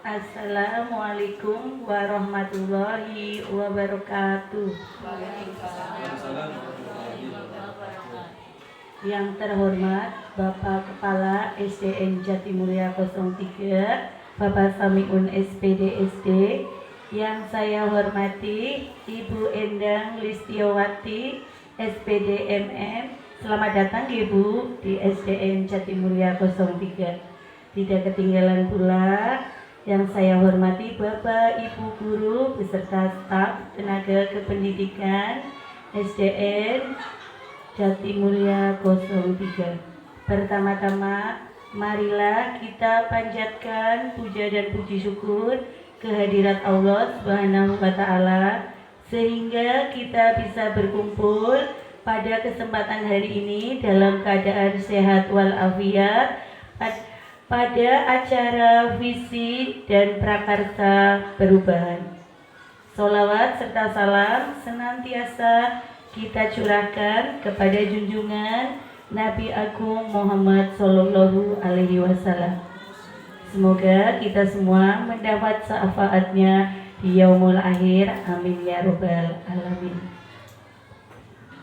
Assalamualaikum warahmatullahi wabarakatuh. Yang terhormat Bapak Kepala SDN Jatimulya 03, Bapak Samiun SPD SD. Yang saya hormati Ibu Endang Listiawati SPD MM. Selamat datang Ibu di SDN Jatimulya 03. Tidak ketinggalan pula yang saya hormati Bapak Ibu guru beserta staf tenaga kependidikan SDN Jatimulya 03. Pertama-tama marilah kita panjatkan puja dan puji syukur kehadirat Allah Subhanahu wa taala sehingga kita bisa berkumpul pada kesempatan hari ini dalam keadaan sehat walafiat pada acara visi dan prakarsa perubahan. Sholawat serta salam senantiasa kita curahkan kepada junjungan Nabi Agung Muhammad Sallallahu Alaihi Wasallam. Semoga kita semua mendapat syafaatnya di yaumul akhir. Amin ya robbal alamin.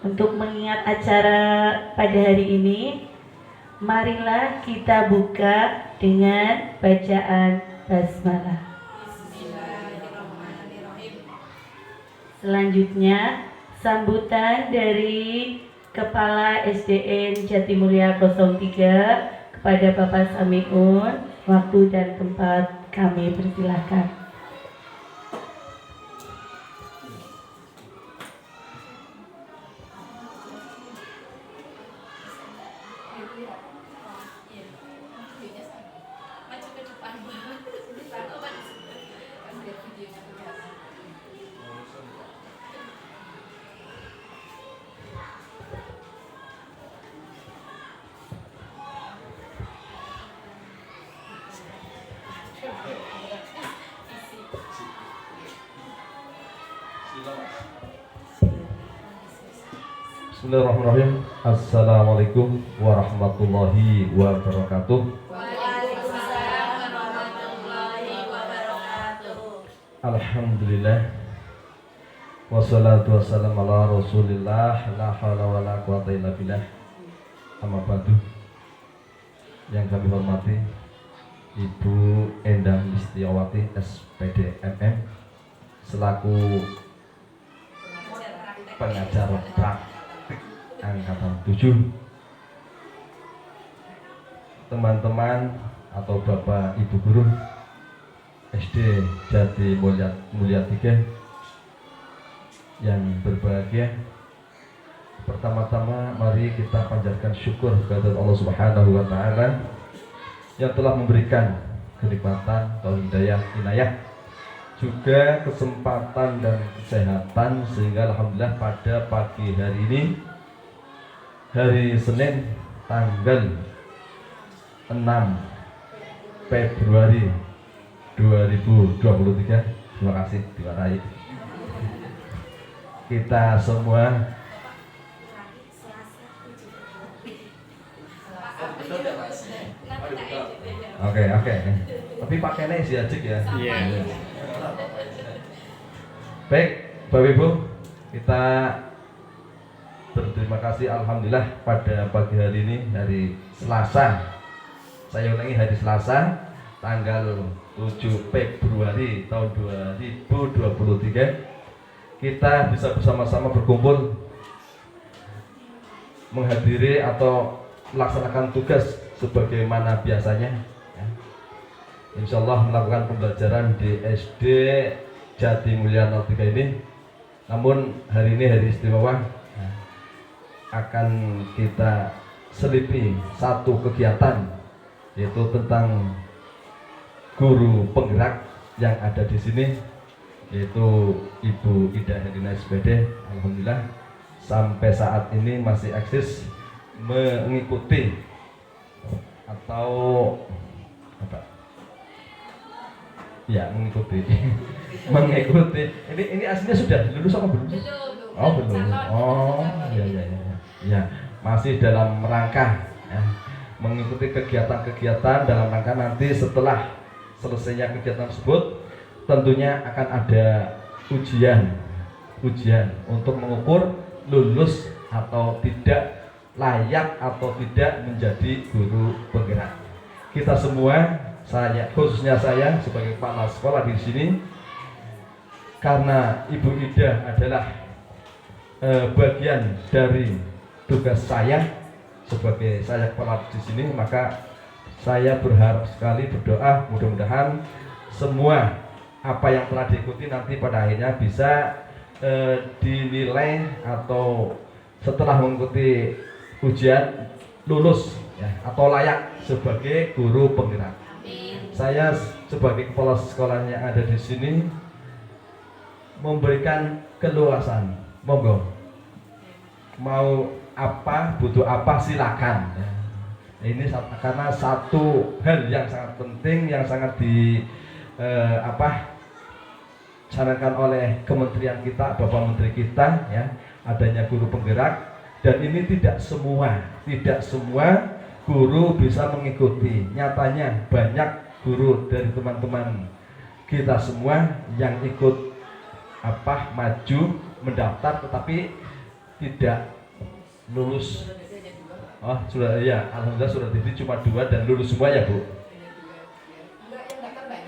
Untuk mengingat acara pada hari ini, marilah kita buka dengan bacaan basmalah. Selanjutnya, sambutan dari Kepala SDN Jatimulya 03 kepada Bapak Samiun. Waktu dan tempat kami persilahkan. Bismillahirrahmanirrahim. Assalamualaikum warahmatullahi wabarakatuh. Waalaikumsalam warahmatullahi wabarakatuh. Alhamdulillah. Wassalatu wassalamu ala Rasulillah. La haula wala quwata illa billah. Amma ba'du. Yang kami hormati Ibu Endang Listiawati SPD MM selaku pengajar praktik angkatan 7, teman-teman atau Bapak Ibu guru SD Jatimulya 3 yang berbahagia. Pertama-tama mari kita panjatkan syukur kepada Allah Subhanahu wa taala yang telah memberikan kenikmatan atau hidayah inayah juga kesempatan dan kesehatan sehingga alhamdulillah pada pagi hari ini, hari Senin tanggal 6 Februari 2023, terima kasih diwarai, kita semua oke, tapi pakainya isi aja ya. Iya. Baik, Bapak Ibu, kita berterima kasih alhamdulillah pada pagi hari ini, hari Selasa. Saya ulangi, hari Selasa tanggal 7 Februari tahun 2023 kita bisa bersama-sama berkumpul menghadiri atau melaksanakan tugas sebagaimana biasanya ya. Insya Allah melakukan pembelajaran di SD Jatimulya 03 ini. Namun hari ini hari istimewa ya, akan kita selipi satu kegiatan, yaitu tentang guru penggerak yang ada di sini, yaitu Ibu Ida Herlina SPD. Alhamdulillah sampai saat ini masih eksis mengikuti atau apa? Ya, mengikuti. Mengikuti. Ini aslinya sudah lulus apa belum? Belum. Oh, belum. Oh, ya. Ya, masih dalam rangka ya, mengikuti kegiatan-kegiatan dalam rangka nanti setelah selesainya kegiatan tersebut tentunya akan ada ujian untuk mengukur lulus atau tidak, layak atau tidak menjadi guru penggerak. Kita semua, khususnya saya sebagai kepala sekolah di sini, karena Ibu Ida adalah bagian dari tugas saya sebagai kepala di sini, maka saya berharap sekali, berdoa mudah-mudahan semua apa yang telah diikuti nanti pada akhirnya bisa dinilai atau setelah mengikuti ujian lulus ya, atau layak sebagai guru penggerak. Saya sebagai kepala sekolah yang ada di sini memberikan keluasan, monggo mau apa, butuh apa silakan ya. Ini karena satu hal yang sangat penting, yang sangat dicanangkan oleh kementerian kita, Bapak Menteri kita ya, adanya guru penggerak. Dan ini tidak semua guru bisa mengikuti. Nyatanya banyak guru dari teman-teman kita semua yang ikut maju mendaftar tetapi tidak lulus. Oh sudah ya, alhamdulillah sudah, jadi cuma 2 dan lulus semua ya Bu.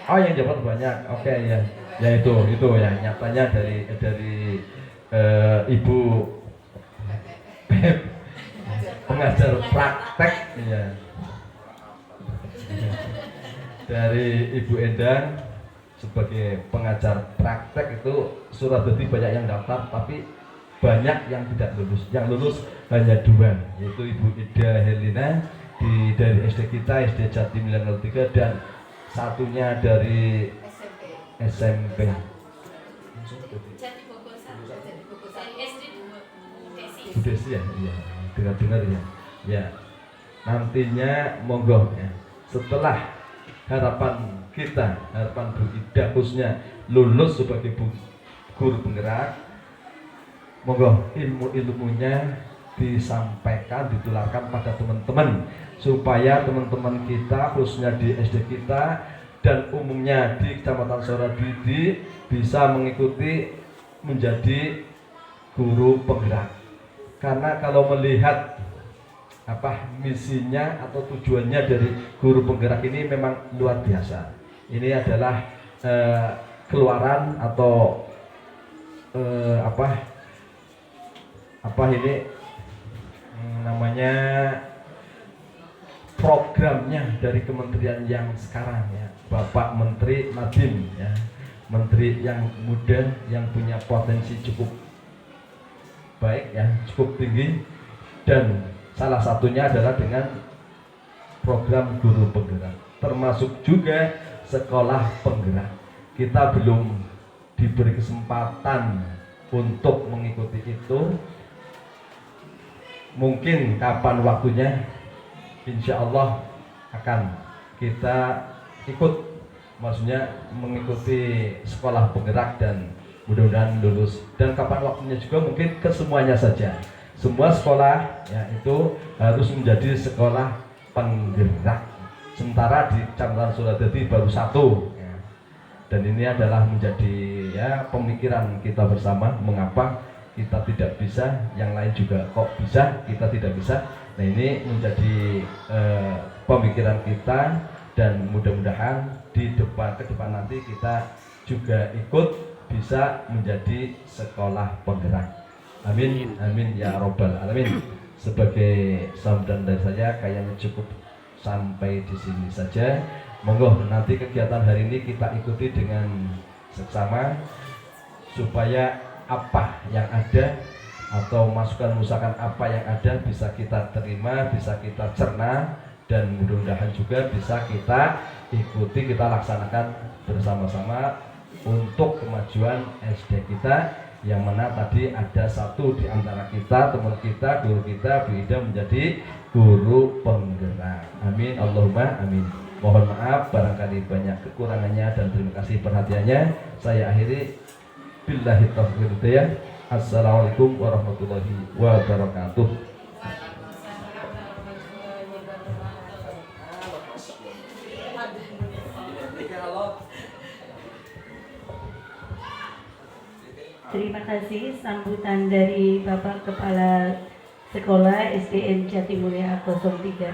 Oh yang dapat banyak, oke ya, ya itu ya nyatanya dari Ibu pengajar praktek ya, dari Ibu Endang sebagai pengajar praktek itu surat jadi banyak yang daftar tapi banyak yang tidak lulus. Yang lulus hanya 2, yaitu Ibu Ida Helena dari SD kita, SD Jati Mulia 03, dan satunya dari SMP. Bu Desi ya, iya, dengar ya. Ya, nantinya monggo ya. Setelah harapan Bu Ida khususnya lulus sebagai guru penggerak, monggo ilmu-ilmunya disampaikan, ditularkan pada teman-teman supaya teman-teman kita khususnya di SD kita dan umumnya di Kecamatan Suradidi bisa mengikuti menjadi guru penggerak. Karena kalau melihat misinya atau tujuannya dari guru penggerak ini memang luar biasa. Ini adalah keluaran atau ini namanya programnya dari kementerian yang sekarang ya, Bapak Menteri Nadiem ya, menteri yang muda yang punya potensi cukup baik ya, cukup tinggi, dan salah satunya adalah dengan program guru penggerak, termasuk juga sekolah penggerak. Kita belum diberi kesempatan untuk mengikuti itu. Mungkin kapan waktunya, insya Allah akan kita ikut, maksudnya mengikuti sekolah penggerak dan mudah-mudahan lulus. Dan kapan waktunya juga mungkin kesemuanya saja. Semua sekolah ya itu harus menjadi sekolah penggerak. Sementara di Kecamatan Suradadi baru 1 ya. Dan ini adalah menjadi ya pemikiran kita bersama, mengapa kita tidak bisa, yang lain juga kok bisa, kita tidak bisa. Nah ini menjadi pemikiran kita, dan mudah-mudahan ke depan nanti kita juga ikut bisa menjadi sekolah penggerak. Amin, amin ya robbal alamin. Sebagai sambutan dari saya kayaknya cukup sampai di sini saja. Monggo nanti kegiatan hari ini kita ikuti dengan seksama supaya apa yang ada atau masukan apa yang ada bisa kita terima, bisa kita cerna, dan mudah-mudahan juga bisa kita ikuti, kita laksanakan bersama-sama untuk kemajuan SD kita, yang mana tadi ada satu di antara kita, teman kita, guru kita, Bu Ida menjadi guru penggerak. Amin, Allahumma amin. Mohon maaf barangkali banyak kekurangannya, dan terima kasih perhatiannya. Saya akhiri. Billahi taufiq wal hidayah. Assalamualaikum warahmatullahi wabarakatuh. Terima kasih sambutan dari Bapak Kepala Sekolah SDN Jatimulya 03.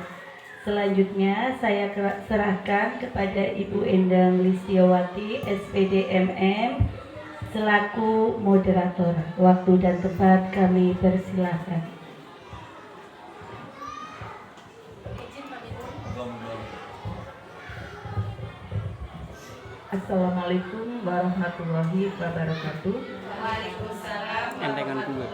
Selanjutnya saya serahkan kepada Ibu Endang Listiawati SPD MM selaku moderator. Waktu dan tempat kami persilahkan. Assalamualaikum warahmatullahi wabarakatuh. Waalaikumsalam. Entengan dua,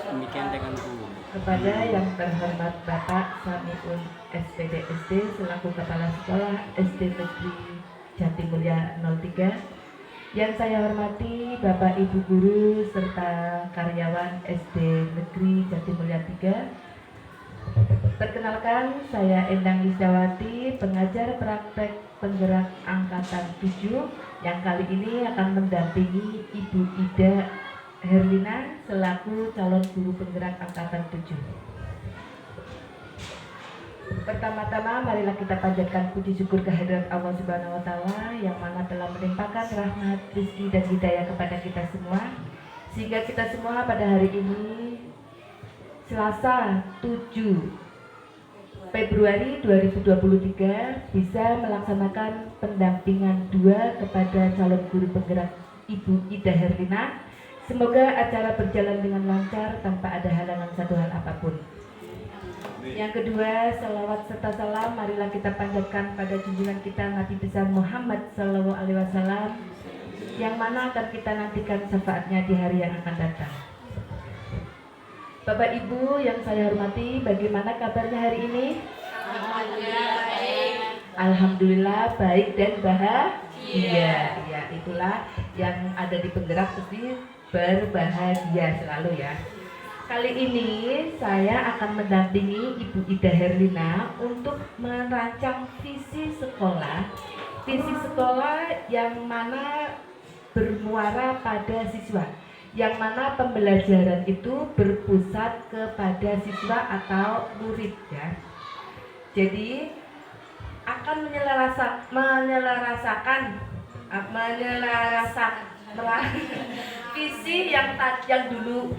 demikian entengan dua. Kepada yang terhormat Bapak Samiun SPDSD selaku Kepala Sekolah SD Negeri Jatimulya 03, yang saya hormati Bapak Ibu Guru serta karyawan SD Negeri Jatimulya 3. Perkenalkan, saya Endang Listiawati, pengajar praktek penggerak angkatan 7 yang kali ini akan mendampingi Ibu Ida Herlina selaku calon guru penggerak angkatan 7. Pertama-tama marilah kita panjatkan puji syukur kehadirat Allah Subhanahu wa taala yang mana telah melimpahkan rahmat, rezeki dan hidayah kepada kita semua sehingga kita semua pada hari ini Selasa 7 Februari 2023 bisa melaksanakan pendampingan 2 kepada calon guru penggerak Ibu Ida Herlina. Semoga acara berjalan dengan lancar tanpa ada halangan satu hal apapun. Yang kedua, salawat serta salam marilah kita panjatkan pada junjungan kita Nabi besar Muhammad SAW yang mana akan kita nantikan syafaatnya di hari yang akan datang. Bapak Ibu yang saya hormati, bagaimana kabarnya hari ini? Alhamdulillah baik. Alhamdulillah baik dan bahagia. Ya, itulah yang ada di penggerak pasti berbahagia selalu ya. Kali ini saya akan mendampingi Ibu Ida Herlina untuk merancang visi sekolah. Visi sekolah yang mana bermuara pada siswa, yang mana pembelajaran itu berpusat kepada siswa atau murid ya. Jadi akan menyelarasakan visi yang dulu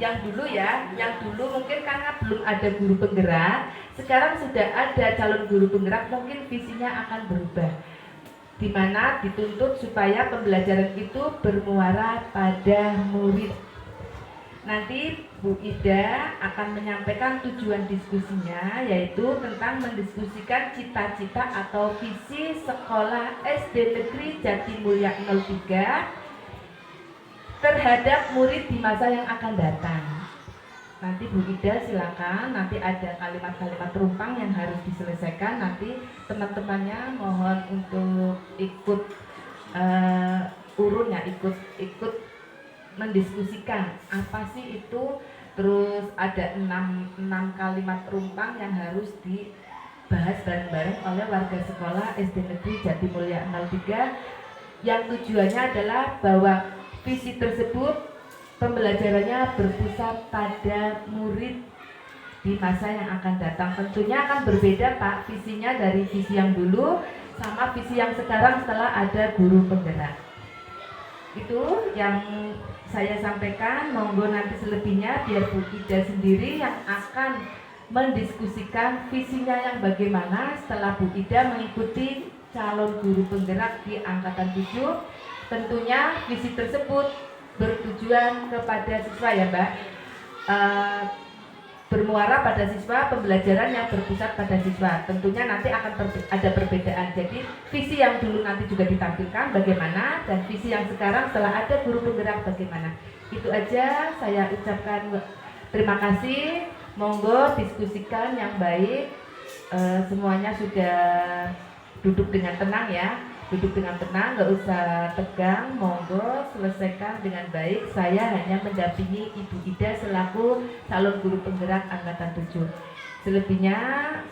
mungkin karena belum ada guru penggerak, sekarang sudah ada calon guru penggerak, mungkin visinya akan berubah, di mana dituntut supaya pembelajaran itu bermuara pada murid. Nanti Bu Ida akan menyampaikan tujuan diskusinya, yaitu tentang mendiskusikan cita-cita atau visi sekolah SD Negeri Jatimulya 03 terhadap murid di masa yang akan datang. Nanti Bu Ida silakan, nanti ada kalimat-kalimat terumpang yang harus diselesaikan. Nanti teman-temannya mohon untuk ikut urun ya, ikut mendiskusikan apa sih itu. Terus ada 6 kalimat terumpang yang harus dibahas bareng-bareng oleh warga sekolah SD Negeri Jatimulya 03, yang tujuannya adalah bahwa visi tersebut pembelajarannya berpusat pada murid di masa yang akan datang. Tentunya akan berbeda Pak visinya dari visi yang dulu sama visi yang sekarang setelah ada guru penggerak. Itu yang saya sampaikan, monggo nanti selebihnya biar Bu Ida sendiri yang akan mendiskusikan visinya yang bagaimana setelah Bu Ida mengikuti calon guru penggerak di angkatan 7. Tentunya visi tersebut bertujuan kepada siswa ya Mbak, bermuara pada siswa, pembelajaran yang berpusat pada siswa. Tentunya nanti akan ada perbedaan. Jadi visi yang dulu nanti juga ditampilkan bagaimana, dan visi yang sekarang setelah ada guru penggerak bagaimana. Itu aja saya ucapkan terima kasih. Monggo diskusikan yang baik. Semuanya sudah duduk dengan tenang ya. Duduk dengan tenang, nggak usah tegang, monggo selesaikan dengan baik. Saya hanya mendampingi Ibu Ida selaku calon guru penggerak angkatan 7. Selebihnya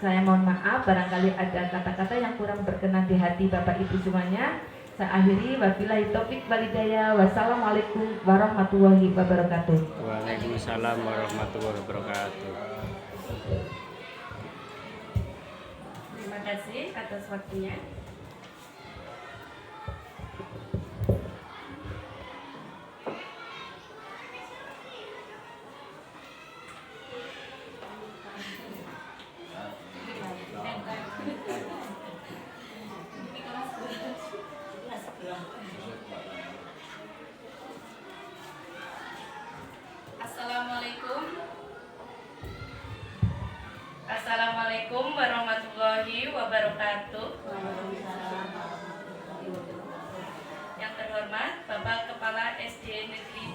saya mohon maaf barangkali ada kata-kata yang kurang berkenan di hati Bapak Ibu semuanya. Saya akhiri, wabillahi taufik wal hidayah. Wassalamualaikum warahmatullahi wabarakatuh. Waalaikumsalam warahmatullahi wabarakatuh. Terima kasih atas waktunya.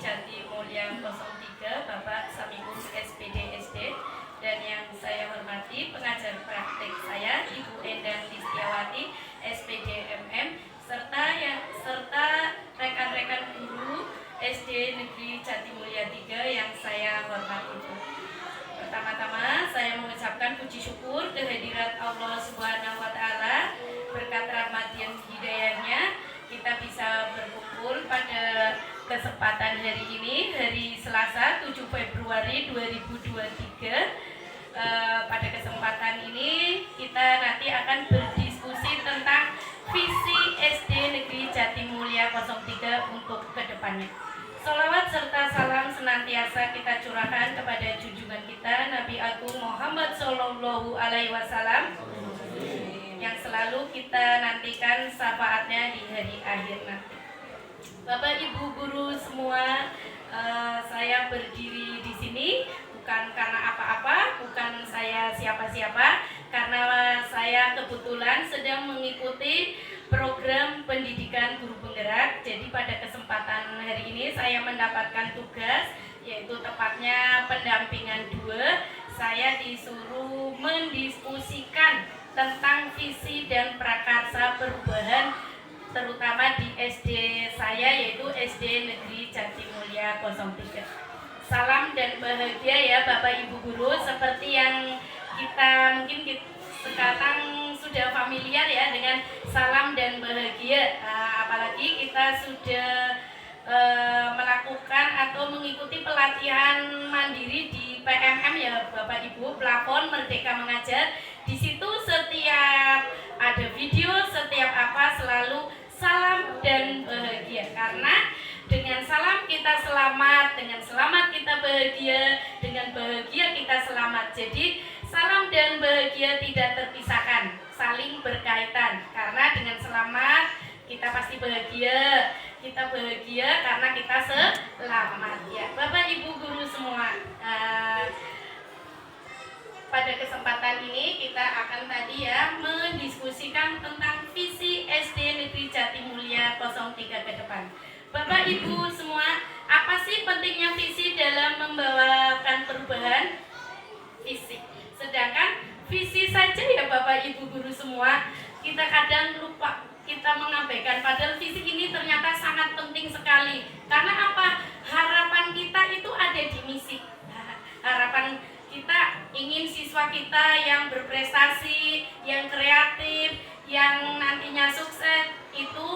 Jati Mulia 03 Bapak Samiun SPD SD, dan yang saya hormati pengajar praktik saya Ibu Endang Listiawati SPD MM, serta rekan-rekan guru SD Negeri Jati Mulia 3 yang saya hormati. Pertama-tama saya mengucapkan puji syukur kehadirat Allah Subhanahu wa taala, berkat rahmat dan hidayahnya kita bisa berkumpul pada kesempatan hari ini, hari Selasa 7 Februari 2023. Pada kesempatan ini kita nanti akan berdiskusi tentang visi SD Negeri Jati Mulia 03 untuk kedepannya. Salawat serta salam senantiasa kita curahkan kepada junjungan kita Nabi Agung Muhammad Sallallahu Alaihi Wasallam yang selalu kita nantikan syafaatnya di hari akhir nanti. Bapak Ibu guru semua, saya berdiri di sini bukan karena apa-apa, bukan saya siapa-siapa, karena saya kebetulan sedang mengikuti program pendidikan guru penggerak. Jadi pada kesempatan hari ini saya mendapatkan tugas, yaitu tepatnya pendampingan 2. Saya disuruh mendiskusikan tentang visi dan prakarsa perubahan, terutama di SD saya, yaitu SD Negeri Jati Mulia 03. Salam dan bahagia ya Bapak Ibu guru, seperti yang kita mungkin sekarang sudah familiar ya dengan salam dan bahagia. Apalagi kita sudah melakukan atau mengikuti pelatihan mandiri di PMM ya Bapak Ibu, Plafon Merdeka Mengajar. Di situ setiap ada video, setiap apa selalu salam dan bahagia, karena dengan salam kita selamat, dengan selamat kita bahagia, dengan bahagia kita selamat. Jadi salam dan bahagia tidak terpisahkan, saling berkaitan, karena dengan selamat kita pasti bahagia, kita bahagia karena kita selamat ya Bapak Ibu guru semua. Pada kesempatan ini kita akan tadi ya mendiskusikan tentang visi SD Negeri Jati Mulia 03 ke depan. Bapak Ibu semua, apa sih pentingnya visi dalam membawakan perubahan? Visi. Sedangkan visi saja ya Bapak Ibu guru semua, kita kadang lupa, kita mengabaikan, padahal visi ini ternyata sangat penting sekali. Karena apa? Harapan kita itu ada di misi. Harapan kita ingin siswa kita yang berprestasi, yang kreatif, yang nantinya sukses itu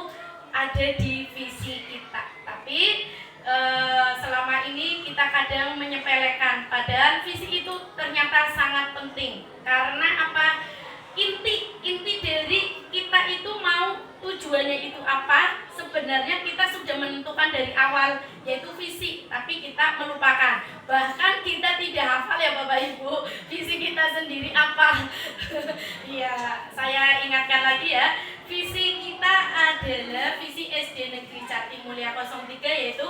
ada di visi kita. Tapi selama ini kita kadang menyepelekan, padahal visi itu ternyata sangat penting. Karena apa? Inti dari kita itu mau tujuannya itu apa, sebenarnya kita sudah menentukan dari awal, yaitu visi, tapi kita melupakan, bahkan kita tidak hafal ya Bapak Ibu visi kita sendiri apa. Ya, saya ingatkan lagi ya, visi kita adalah visi SD Negeri Jati Mulia 03, yaitu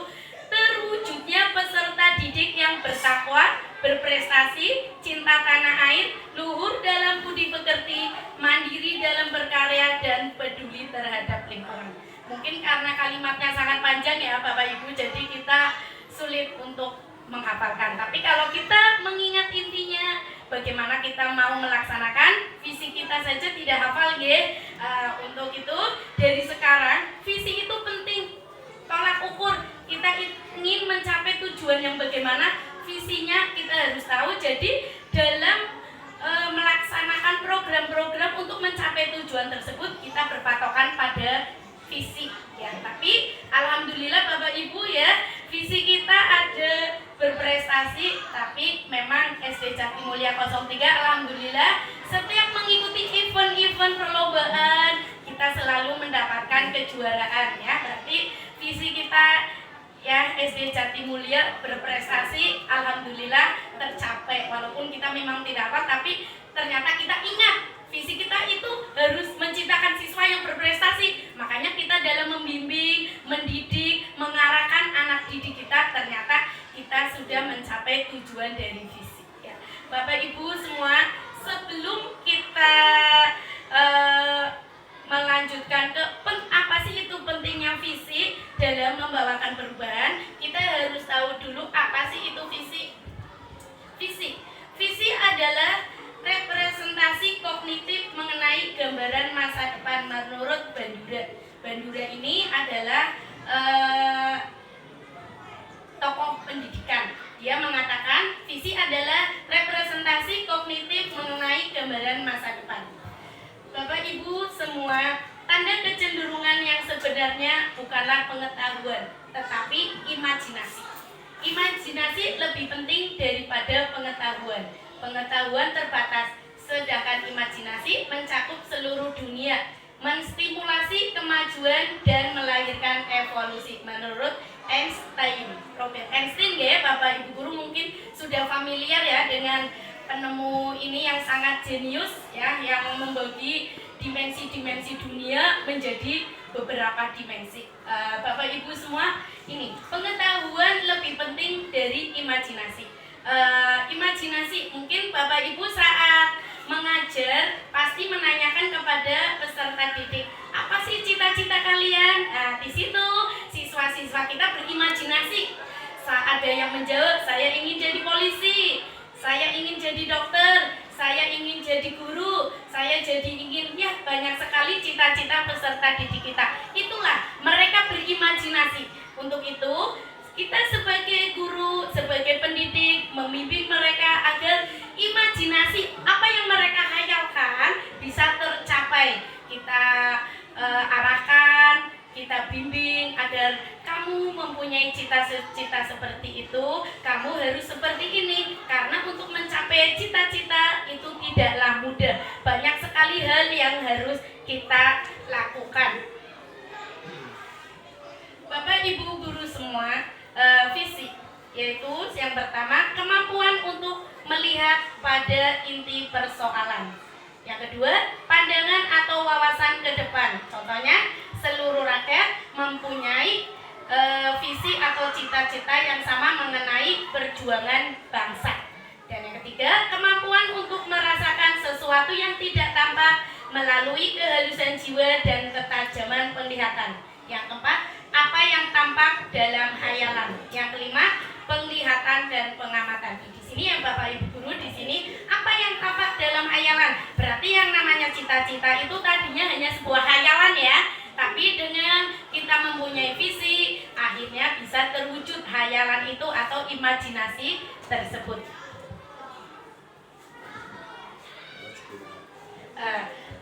terwujudnya peserta didik yang bertakwa, berprestasi, cinta tanah air, luhur dalam budi pekerti, mandiri dalam berkarya, dan peduli terhadap lingkungan. Mungkin karena kalimatnya sangat panjang ya Bapak Ibu, jadi kita sulit untuk menghafalkan. Tapi kalau kita mengingat intinya, bagaimana kita mau melaksanakan visi kita saja tidak hafal ya. Untuk itu dari sekarang visi itu penting. Tolak ukur kita ingin mencapai tujuan yang bagaimana, visinya kita harus tahu. Jadi dalam melaksanakan program-program untuk mencapai tujuan tersebut kita berpatokan pada visi ya. Tapi alhamdulillah Bapak Ibu ya, visi kita ada berprestasi, tapi memang SD Jati Mulia 03 alhamdulillah setiap mengikuti event-event perlombaan kita selalu mendapatkan kejuaraan ya. Berarti visi kita ya SD Jati Mulia berprestasi alhamdulillah tercapai, walaupun kita memang tidak apa, tapi ternyata kita ingat visi kita itu harus menciptakan siswa yang berprestasi. Makanya kita dalam membimbing, mendidik, mengarahkan anak didik kita, ternyata kita sudah mencapai tujuan dari visi ya. Bapak Ibu semua, sebelum kita melanjutkan ke apa sih itu pentingnya visi dalam membawakan perubahan, kita harus adalah representasi kognitif mengenai gambaran masa depan menurut Bandura. Bandura ini adalah tokoh pendidikan. Dia mengatakan visi adalah representasi kognitif mengenai gambaran masa depan. Bapak Ibu semua, tanda kecenderungan yang sebenarnya bukanlah pengetahuan, tetapi imajinasi. Imajinasi lebih penting daripada pengetahuan. Pengetahuan terbatas, sedangkan imajinasi mencakup seluruh dunia, menstimulasi kemajuan dan melahirkan evolusi. Menurut Einstein, Robert Einstein ya, Bapak Ibu guru mungkin sudah familiar ya dengan penemu ini yang sangat jenius ya, yang membagi dimensi-dimensi dunia menjadi beberapa dimensi. Bapak Ibu semua, ini pengetahuan lebih penting dari imajinasi. Imajinasi mungkin Bapak Ibu saat mengajar pasti menanyakan kepada peserta didik, apa sih cita-cita kalian? Nah, di situ siswa-siswa kita berimajinasi. Saat ada yang menjawab, saya ingin jadi polisi, saya ingin jadi dokter, saya ingin jadi guru, saya jadi ingin, ya banyak sekali cita-cita peserta didik kita. Itulah mereka berimajinasi. Untuk itu kita sebagai guru, sebagai pendidik membimbing mereka agar imajinasi apa yang mereka hayalkan bisa tercapai. Kita arahkan, kita bimbing agar kamu mempunyai cita-cita seperti itu, kamu harus seperti ini. Karena untuk mencapai cita-cita itu tidaklah mudah. Banyak sekali hal yang harus kita lakukan. Bapak Ibu guru semua, visi yaitu yang pertama kemampuan untuk melihat pada inti persoalan. Yang kedua, pandangan atau wawasan ke depan. Contohnya, seluruh rakyat mempunyai visi atau cita-cita yang sama mengenai perjuangan bangsa. Dan yang ketiga, kemampuan untuk merasakan sesuatu yang tidak tampak melalui kehalusan jiwa dan ketajaman penglihatan. Yang keempat, apa yang tampak dalam hayalan. Yang kelima, penglihatan dan pengamatan. Di sini yang Bapak Ibu guru di sini apa yang tampak dalam hayalan. Berarti yang namanya cita-cita itu tadinya hanya sebuah hayalan ya. Tapi dengan kita mempunyai visi, akhirnya bisa terwujud hayalan itu atau imajinasi tersebut.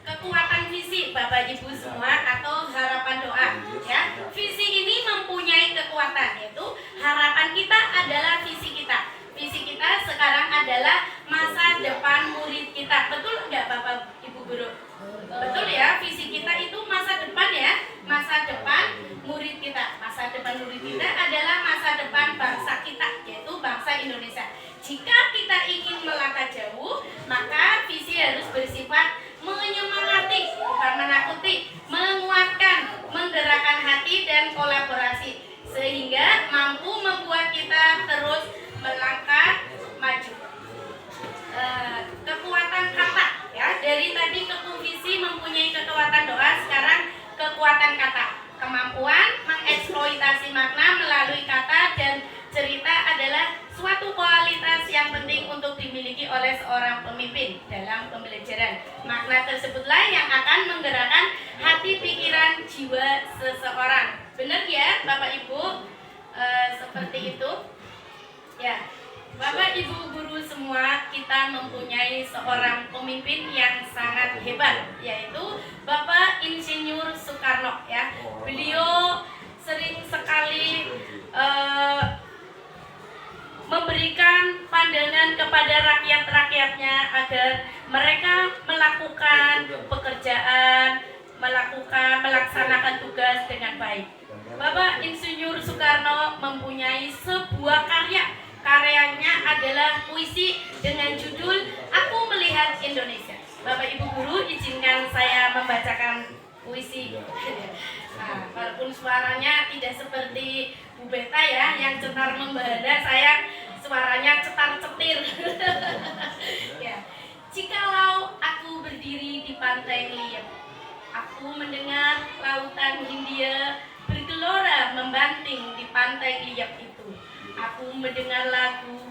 Kekuatan visi Bapak Ibu semua atau harapan doa ya. Visi ini mempunyai kekuatan, yaitu harapan kita adalah visi kita. Visi kita sekarang adalah masa depan murid kita. Betul enggak Bapak Ibu guru? Betul ya, visi kita itu masa depan ya. Masa depan murid kita. Masa depan murid kita adalah masa depan bangsa kita, yaitu bangsa Indonesia. Jika kita ingin melangkah jauh, maka visi harus bersifat menyemangati, bukan menakuti, menguatkan, menggerakkan hati dan kolaborasi sehingga mampu membuat kita terus melangkah maju. Kekuatan kata ya, dari tadi visi mempunyai kekuatan doa, sekarang kekuatan kata. Kemampuan mengeksploitasi makna melalui kata dan cerita adalah suatu kualitas yang penting untuk dimiliki oleh seorang pemimpin dalam pembelajaran. Makna tersebutlah yang akan menggerakkan hati, pikiran, jiwa seseorang. Benar ya Bapak Ibu? Seperti itu ya. Bapak Ibu guru semua, kita mempunyai seorang pemimpin yang sangat hebat, yaitu Bapak Insinyur Soekarno ya. Beliau sering sekali memberikan pandangan kepada rakyat-rakyatnya agar mereka melakukan pekerjaan, melaksanakan tugas dengan baik. Bapak Insinyur Soekarno mempunyai sebuah karyanya adalah puisi dengan judul Aku Melihat Indonesia. Bapak Ibu guru, izinkan saya membacakan puisi. Nah, walaupun suaranya tidak seperti Bu Beta ya, yang cetar membahana, saya suaranya cetar-cetir. Ya. Jikalau aku berdiri di pantai Liep, aku mendengar lautan Hindia bergelora membanting di pantai Liep itu. Aku mendengar lagu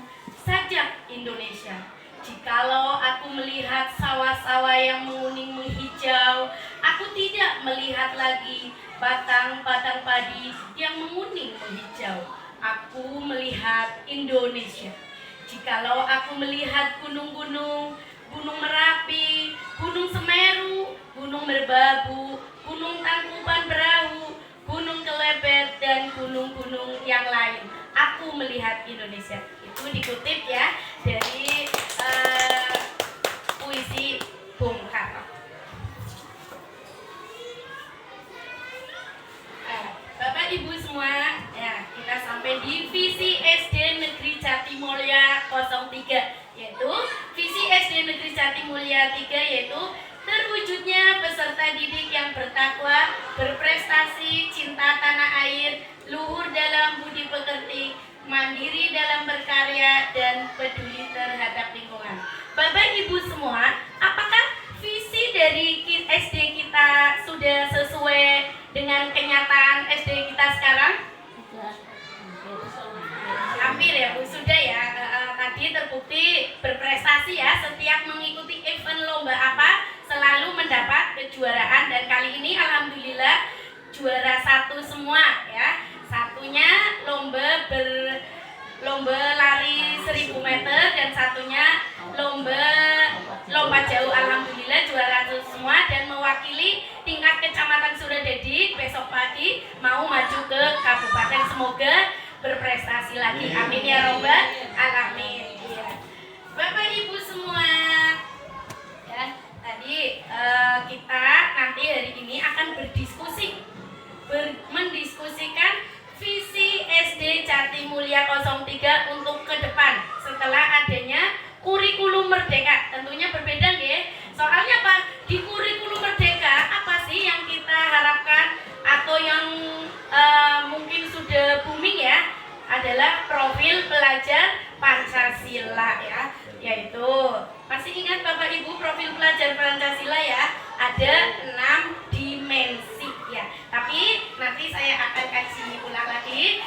Sajak Indonesia Jikalau aku melihat sawah-sawah yang menguning menghijau, aku tidak melihat lagi batang-batang padi yang menguning menghijau. Aku melihat Indonesia. Jikalau aku melihat gunung-gunung, Gunung Merapi, Gunung Semeru, Gunung Merbabu, Gunung Tangkuban Perahu, Gunung Kelebet, dan gunung-gunung yang lain, aku melihat Indonesia. Itu dikutip ya dari puisi Bung Karno. Bapak Ibu semua, ya kita sampai di visi SD Negeri Jatimulya 03, yaitu visi SD Negeri Jatimulya 3, yaitu terwujudnya peserta didik yang bertakwa, berprestasi, cinta tanah air, luhur dalam budi pekerti, mandiri dalam berkarya, dan peduli terhadap lingkungan. Bapak Ibu semua, apakah visi dari SD kita sudah sesuai dengan kenyataan SD kita sekarang? Hampir ya Bu, sudah ya. Tadi terbukti berprestasi ya, setiap mengikuti event lomba apa selalu mendapat kejuaraan, dan kali ini alhamdulillah juara 1 semua ya. Satunya lomba lari 1000 meter dan satunya lomba jauh, alhamdulillah juara 1 semua, dan mewakili tingkat Kecamatan Suradadi besok pagi mau maju ke kabupaten. Semoga berprestasi lagi, amin ya robbal alamin. Ya. Bapak Ibu semua, ya tadi kita nanti hari ini akan mendiskusikan visi SD Jatimulya 03 untuk ke depan setelah adanya kurikulum merdeka. Tentunya berbeda ya. Soalnya apa? Di kurikulum merdeka apa sih yang kita harapkan atau yang mungkin sudah booming ya, adalah profil pelajar Pancasila ya. Yaitu masih ingat Bapak Ibu profil pelajar Pancasila ya? Ada 6 dimensi ya. Tapi nanti saya akan kasih ulang lagi.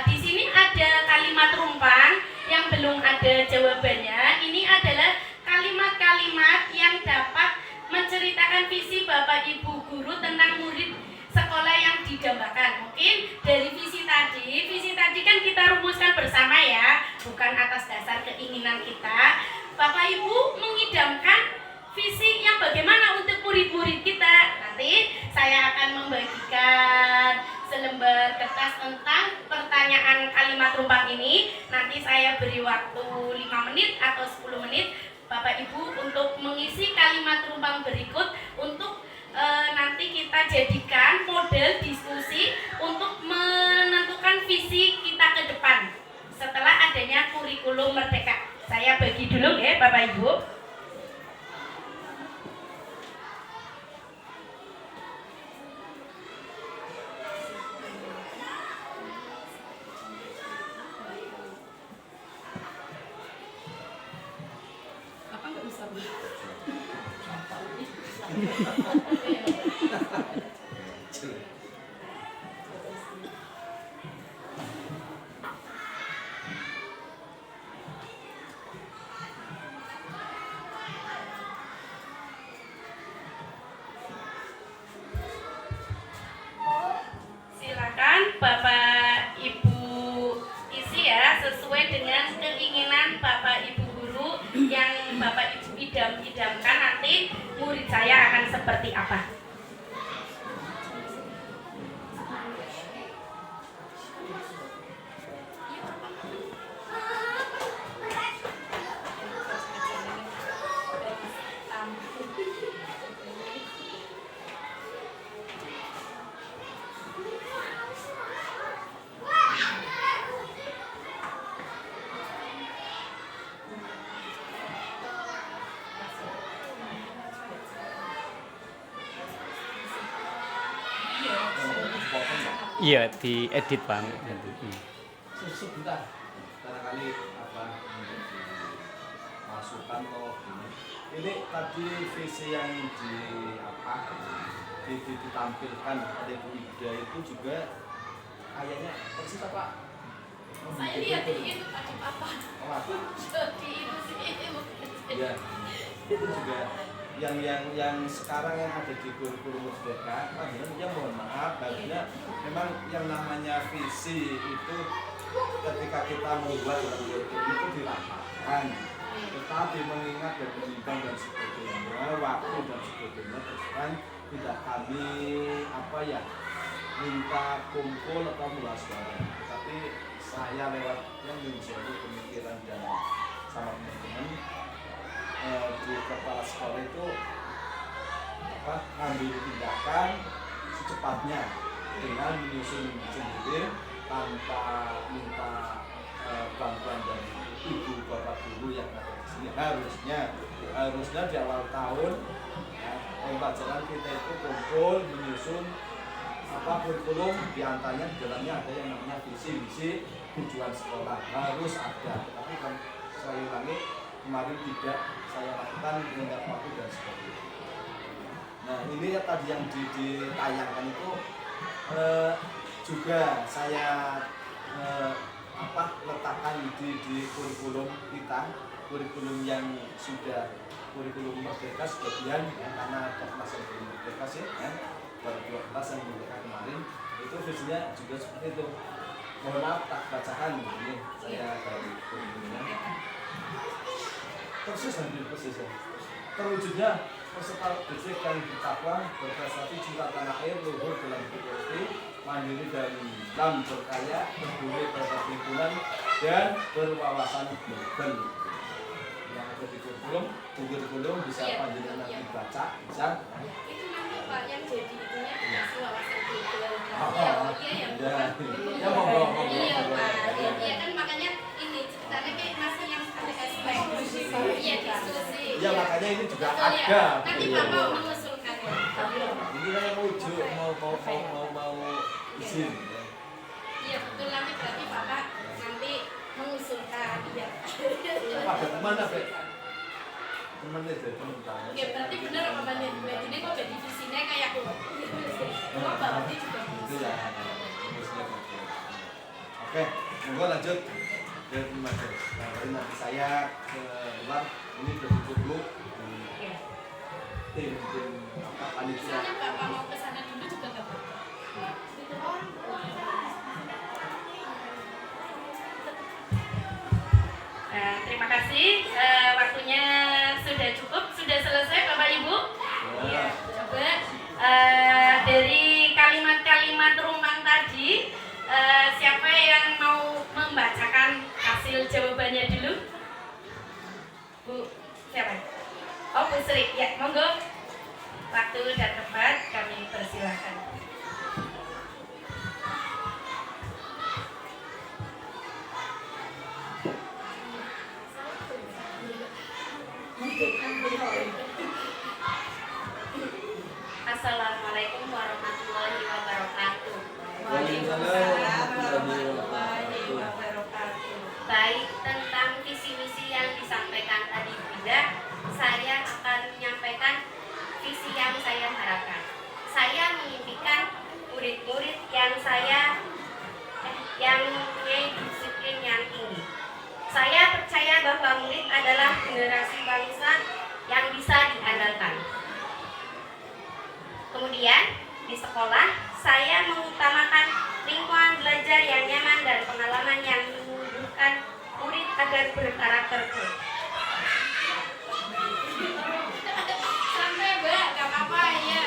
Di sini ada kalimat rumpang yang belum ada jawabannya. Ini adalah kalimat-kalimat yang dapat menceritakan visi Bapak Ibu guru tentang murid sekolah yang didambakan. Mungkin dari visi tadi kan kita rumuskan bersama ya, bukan atas dasar keinginan kita. Bapak Ibu mengidamkan visi yang bagaimana untuk murid-murid kita. Nanti saya akan membagikan selembar kertas tentang pertanyaan kalimat rumpang ini. Nanti saya beri waktu 5 menit atau 10 menit Bapak Ibu untuk mengisi kalimat rumpang berikut untuk nanti kita jadikan model diskusi untuk menentukan visi kita ke depan setelah adanya kurikulum merdeka. Saya bagi dulu ya Bapak Ibu. Silakan Bapak Ibu isi ya sesuai dengan keinginan Bapak Ibu guru yang Bapak Ibu idam-idamkan nanti murid saya akan seperti apa. Iya, diedit Bang. Sebentar, barangkali apa masukan atau ini tadi visi yang ditampilkan oleh Bu Ida itu juga kayaknya persis apa Saya lihat itu tadi Bapak. Oh, apa? Jadi itu sih. Ya, itu juga yang sekarang yang ada di kurikulum Merdeka, ya mohon maaf, harusnya memang yang namanya visi itu ketika kita membuat dalam kurikulum itu dirapatkan, tetapi mengingat dan menimbang dan sebagainya, waktu dan sebagainya, terus kan tidak kami minta kumpul atau membahas bareng, tapi saya lewat yang menjadi pemikiran dan sama teman-teman di kepala sekolah itu ngambil tindakan secepatnya dengan menyusun sendiri tanpa minta bantuan dari ibu bapak guru yang ada di sini. Harusnya di awal tahun pembelajaran kita itu kumpul menyusun kurikulum, diantaranya di dalamnya ada yang namanya visi misi tujuan sekolah harus ada, tapi kan saya ulangi kemarin tidak saya lakukan dengan waktu dan sebagainya. Nah ini ya tadi yang ditayangkan itu juga saya letakkan di kurikulum kita, kurikulum yang sudah kurikulum Merdeka sebagian ya, karena ada kelas yang belum Merdeka sih ya, baru 2 kelas yang Merdeka kemarin itu visinya juga seperti itu. Mohon maaf tak bacakan ini saya dari kurikulumnya. Persis ya. Terwujudnya peserta didik yang bertakwa, berprestasi, cinta tanah air, luhur dalam berbakti, mandiri dan berkarya, peduli terhadap lingkungan dan berwawasan global. Yang ada di kurikulum bisa panjenengan nanti baca, bisa. Itu nanti Pak yang jadi itunya kasih wawasan global. Iya Iya ya monggo. Iya Pak. Iya kan makanya ini ceritanya kayak masih yang ada aspek. Iya diskusi. Ya makanya ini juga Betul, ada. ya. Nanti Bapak mengusulkan. Ini kan yang mau izin. Iya betul, nanti berarti Bapak nanti mengusulkan. Iya. Ada teman apa? Temannya jadi teman. Oke, berarti benar apa Mbak ini kok jadi visinya kayak aku. Kok berarti juga Itu ya. Oke, monggo lanjut. Ya, terima kasih. Nah, nanti saya ke luar ini udah dulu tim panitia. misalnya Bapak mau ke sana dulu juga nggak apa-apa. Terima kasih. Waktunya sudah cukup, sudah selesai Bapak Ibu. Iya, coba dari kalimat-kalimat rumpang tadi, siapa yang mau membacakan hasil jawabannya dulu? Bu, siapa? Oh, Bu Sri. Ya, monggo. Waktu dan tempat kami persilahkan. Assalamualaikum warahmatullahi wabarakatuh. Waalaikumsalam warahmatullahi wabarakatuh. Baik, tentang visi misi yang disampaikan tadi Bunda, saya akan menyampaikan visi yang saya harapkan. Saya mengimpikan murid-murid yang mempunyai disiplin yang tinggi. Saya percaya bahwa murid adalah generasi bangsa yang bisa diandalkan. Kemudian, di sekolah, saya mengutamakan lingkungan belajar yang nyaman dan pengalaman yang menumbuhkan murid agar berkarakter kuat. Santai Mbak, gak apa-apa ya.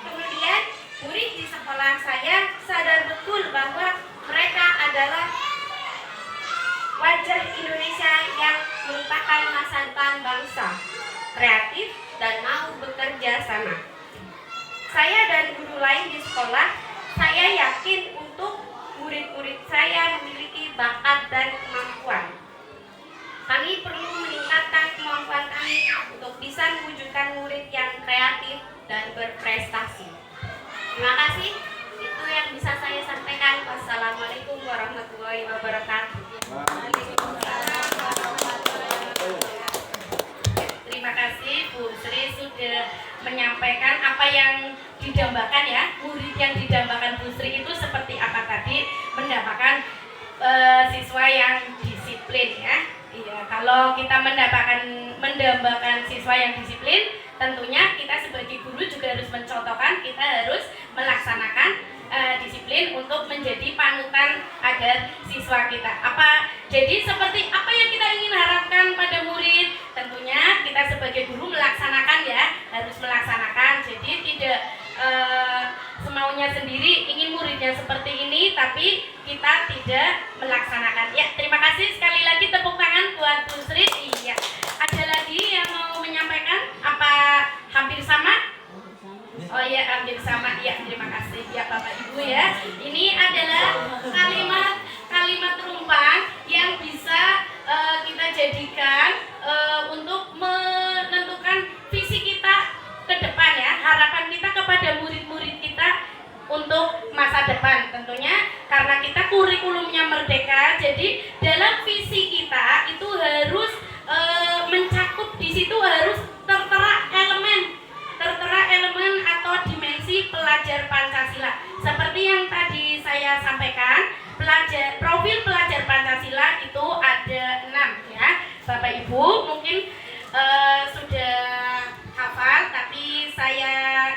Kemudian, murid di sekolah saya sadar betul bahwa mereka adalah wajah Indonesia yang merupakan masa depan bangsa, kreatif dan mau bekerja sama. Saya dan guru lain di sekolah, saya yakin untuk murid-murid saya memiliki bakat dan kemampuan. Kami perlu meningkatkan kemampuan kami untuk bisa mewujudkan murid yang kreatif dan berprestasi. Terima kasih. Itu yang bisa saya sampaikan. Wassalamualaikum warahmatullahi wabarakatuh. Waalaikumsalam warahmatullahi wabarakatuh. Terima kasih Bu Sri sudah menyampaikan apa yang didambakan ya. Murid yang didambakan Bu Sri itu seperti apa tadi? mendambakan siswa yang disiplin, tentunya kita sebagai guru juga harus mencontohkan, kita harus melaksanakan disiplin untuk menjadi panutan agar siswa kita. Jadi seperti apa yang kita ingin harapkan pada murid, tentunya kita sebagai guru melaksanakan ya, harus melaksanakan. Jadi tidak semaunya sendiri ingin muridnya seperti ini tapi kita tidak melaksanakan. Ya, terima kasih sekali lagi, tepuk tangan buat Bu Sri. Iya. Ada lagi yang mau menyampaikan? Apa hampir sama? Oh iya, hampir sama. Ya, terima kasih ya Bapak Ibu ya. Ini adalah kalimat rumpang yang bisa kita jadikan untuk menentukan visi kita ke depan ya, harapan kita kepada murid-murid kita untuk masa depan. Tentunya karena kita kurikulumnya merdeka, jadi dalam visi kita itu harus mencakup, di situ harus tertera elemen atau dimensi pelajar Pancasila. Seperti yang tadi saya sampaikan, profil pelajar Pancasila itu ada 6 ya. Bapak Ibu mungkin sudah hafal, tapi saya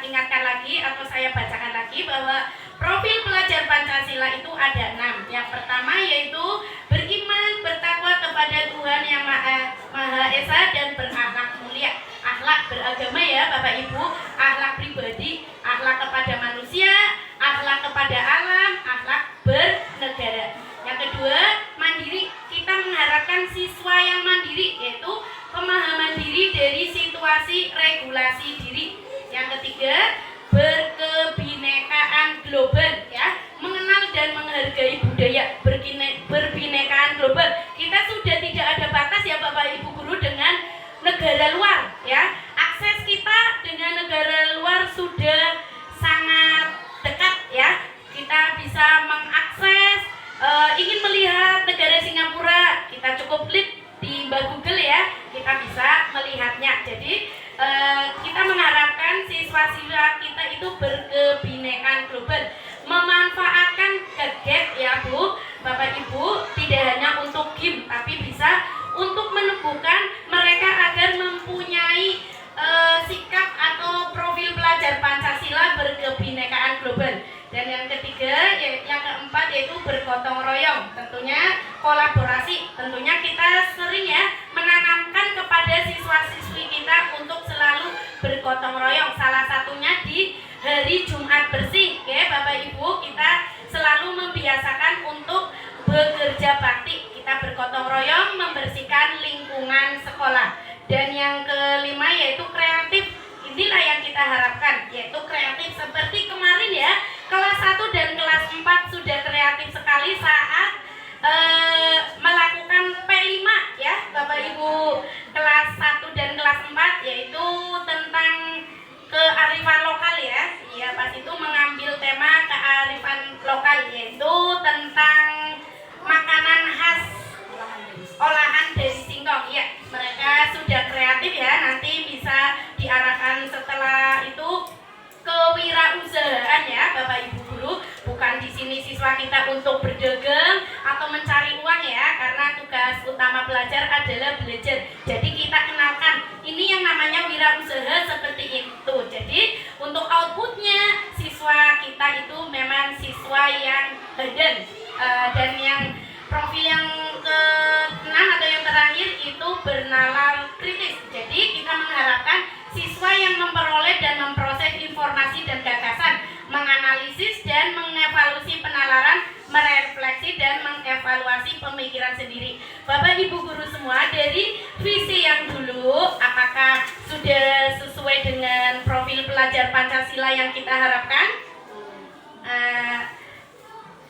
ingatkan lagi atau saya bacakan lagi bahwa profil pelajar Pancasila itu ada 6. Yang pertama yaitu beriman, bertakwa kepada Tuhan yang Maha Esa dan berakhlak mulia. Akhlak beragama ya Bapak Ibu, akhlak pribadi, akhlak kepada manusia, akhlak kepada alam, akhlak bernegara. Yang kedua, mandiri. Kita mengharapkan siswa yang mandiri, yaitu pemahaman diri dari situasi regulasi diri. Yang ketiga, berkebinekaan global ya, mengenal dan menghargai budaya berbinekaan global. Kita sudah tidak ada batas ya Bapak Ibu guru dengan negara luar ya. Akses kita dengan negara luar sudah sangat dekat ya. Kita bisa mengakses, ingin melihat negara Singapura, kita cukup klik di Google ya, kita bisa melihatnya. Jadi kita mengharapkan siswa-siswa kita itu berkebinekaan global, memanfaatkan gadget ya Bu, Bapak Ibu, tidak hanya untuk game tapi bisa untuk menumbuhkan mereka agar mempunyai sikap atau profil pelajar Pancasila berkebinekaan global. Dan yang ketiga, yang keempat yaitu bergotong royong. Tentunya kolaborasi. Tentunya kita sering ya menanamkan kepada siswa-siswi kita untuk selalu bergotong royong. Salah satunya di hari Jumat bersih, ya Bapak Ibu, kita selalu membiasakan untuk bekerja bakti. Kita bergotong royong membersihkan lingkungan sekolah. Dan yang kelima yaitu kreatif. Inilah yang kita harapkan, yaitu kreatif seperti kemarin ya, kelas 1 dan kelas 4 sudah kreatif sekali saat melakukan P5 ya Bapak Ibu, kelas 1 dan kelas 4, yaitu tentang kearifan lokal ya. Ya, pas itu mengambil tema kearifan lokal, yaitu tentang makanan khas olahan dari singkong ya. Mereka sudah kreatif ya, nanti bisa diarahkan setelah itu kewirausahaan ya Bapak Ibu guru. Bukan di sini siswa kita untuk berdagang atau mencari uang ya, karena tugas utama pelajar adalah belajar. Jadi kita kenalkan ini yang namanya wirausaha seperti itu. Jadi untuk outputnya siswa kita itu memang siswa yang handal, dan yang profil yang ke-6 atau yang terakhir itu bernalar kritis. Jadi kita mengharapkan siswa yang memperoleh dan memproses informasi dan gagasan, menganalisis dan mengevaluasi penalaran, merefleksi dan mengevaluasi pemikiran sendiri. Bapak Ibu guru semua, dari visi yang dulu apakah sudah sesuai dengan profil pelajar Pancasila yang kita harapkan?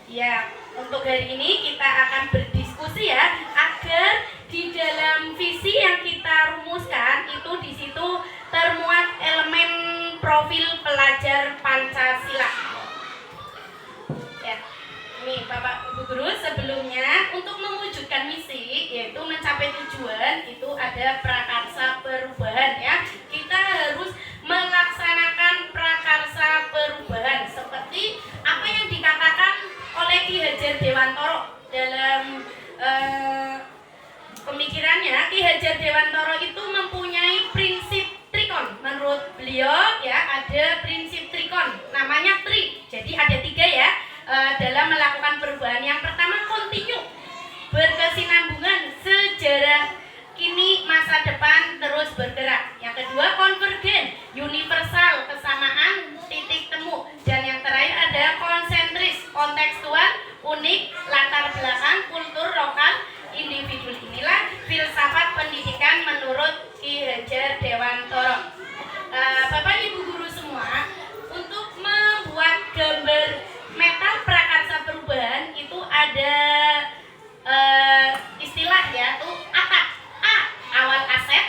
Ya, untuk hari ini kita akan berdiskusi ya, agar di dalam visi yang kita rumuskan itu di situ termuat elemen profil pelajar Pancasila. Ya, ini Bapak Ibu guru, sebelumnya untuk mewujudkan misi yaitu mencapai tujuan itu ada prakarsa perubahan ya. Kita harus melaksanakan prakarsa perubahan seperti apa yang dikatakan oleh Ki Hajar Dewantoro dalam pemikirannya. Ki Hajar Dewantoro itu mempunyai prinsip trikon. Menurut beliau ya ada prinsip trikon, namanya tri. Jadi ada 3 ya dalam melakukan perubahan. Yang pertama kontinu, berkesinambungan, sejarah kini masa depan terus bergerak. Yang kedua konvergen, universal, kesamaan, titik temu. Dan yang terakhir ada konsentris, kontekstual, unik, latar belakang, kultur lokal, individu. Inilah filsafat pendidikan menurut Ki Hajar Dewantoro. Bapak Ibu guru semua, untuk membuat gambar metal prakarsa perubahan itu ada istilah ya, tuh ATAK. A. Awal aset,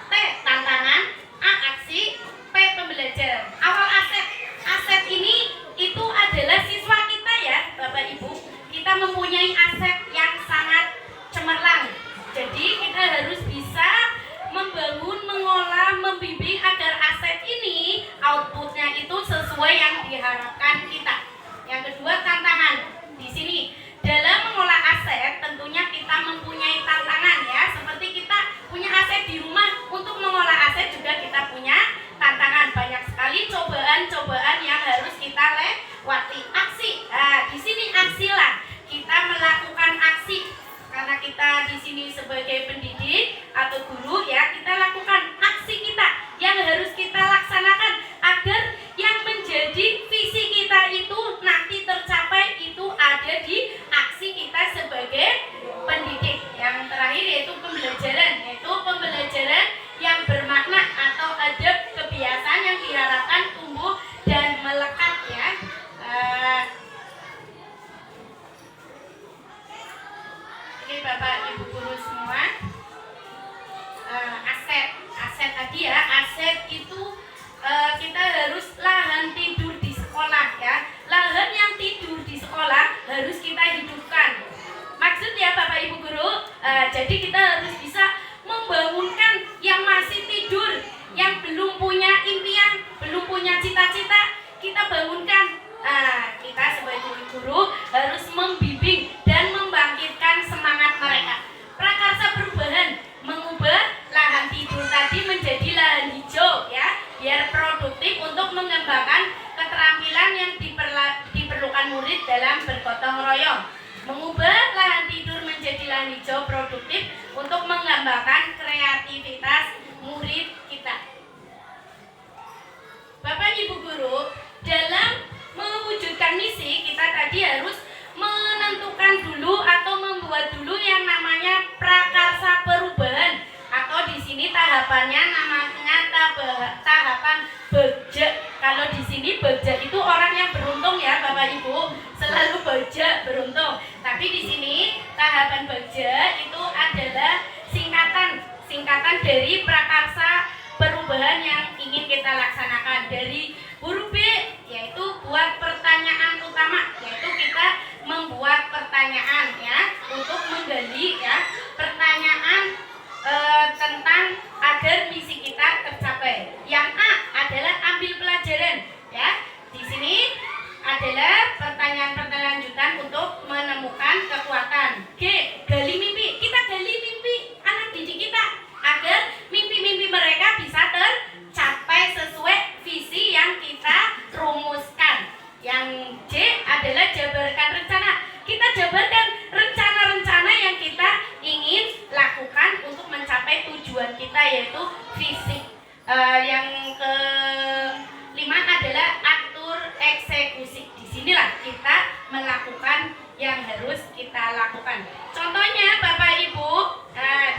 T. Tantangan, A. Aksi, P. Pembelajaran. Awal aset. Aset ini itu adalah siswa kita ya, Bapak Ibu. Kita mempunyai aset yang sangat cemerlang. Jadi kita harus bisa membangun, mengolah, membimbing agar aset ini outputnya itu sesuai yang diharapkan kita. Yang kedua tantangan. Di sini dalam mengolah aset tentunya kita mempunyai tantangan ya. Seperti kita punya aset di rumah, untuk mengolah aset juga kita punya tantangan. Banyak sekali cobaan-cobaan yang harus kita lewati. Aksi. Nah, di sini aksi lah. Kita melakukan aksi. Karena kita di sini sebagai pendidik atau guru ya, kita lakukan aksi kita yang harus kita laksanakan agar yang menjadi visi kita itu nanti tercapai, itu ada di aksi kita sebagai pendidik. Yang terakhir yaitu pembelajaran yang bermakna atau ada kebiasaan yang diharapkan tumbuh dan melekat ya. Ini Bapak Ibu guru semua, aset tadi ya, aset itu kita harus lahan tidur di sekolah ya. Lahan yang tidur di sekolah harus kita hidupkan. Maksudnya Bapak Ibu guru, jadi kita harus bisa membangunkan yang masih tidur, yang belum punya impian, belum punya cita-cita, kita bangunkan. Kita sebagai guru harus membimbing dan membangkitkan semangat mereka. Prakarsa perubahan, mengubah lahan tidur tadi menjadi lahan hijau ya, biar produktif untuk mengembangkan keterampilan yang diperlukan murid dalam bergotong royong. Mengubah lahan tidur menjadi lahan hijau produktif untuk mengembangkan kreativitas murid kita. Bapak Ibu guru, dalam mewujudkan misi kita tadi harus menentukan dulu atau membuat dulu yang namanya prakarsa perubahan, atau di sini tahapannya namanya tahapan beja. Kalau di sini beja itu orang yang beruntung ya Bapak Ibu, selalu beja beruntung. Tapi di sini tahapan beja itu adalah singkatan dari prakarsa perubahan yang ingin kita laksanakan. Dari huruf B yaitu buat pertanyaan utama, yaitu kita membuat pertanyaan ya untuk menggali ya pertanyaan tentang agar misi kita tercapai. Yang A adalah ambil pelajaran ya. Di sini adalah pertanyaan-pertanyaan lanjutan untuk menemukan kekuatan. G, gali mimpi. Kita gali mimpi anak didik kita agar mimpi-mimpi mereka bisa tercapai sesuai visi yang kita rumuskan. Yang J adalah jabarkan rencana. Kita jabarkan rencana-rencana yang kita ingin lakukan untuk mencapai tujuan kita, yaitu visi. Yang kelima adalah atur eksekusi. Disinilah kita melakukan yang harus kita lakukan. Contohnya Bapak Ibu,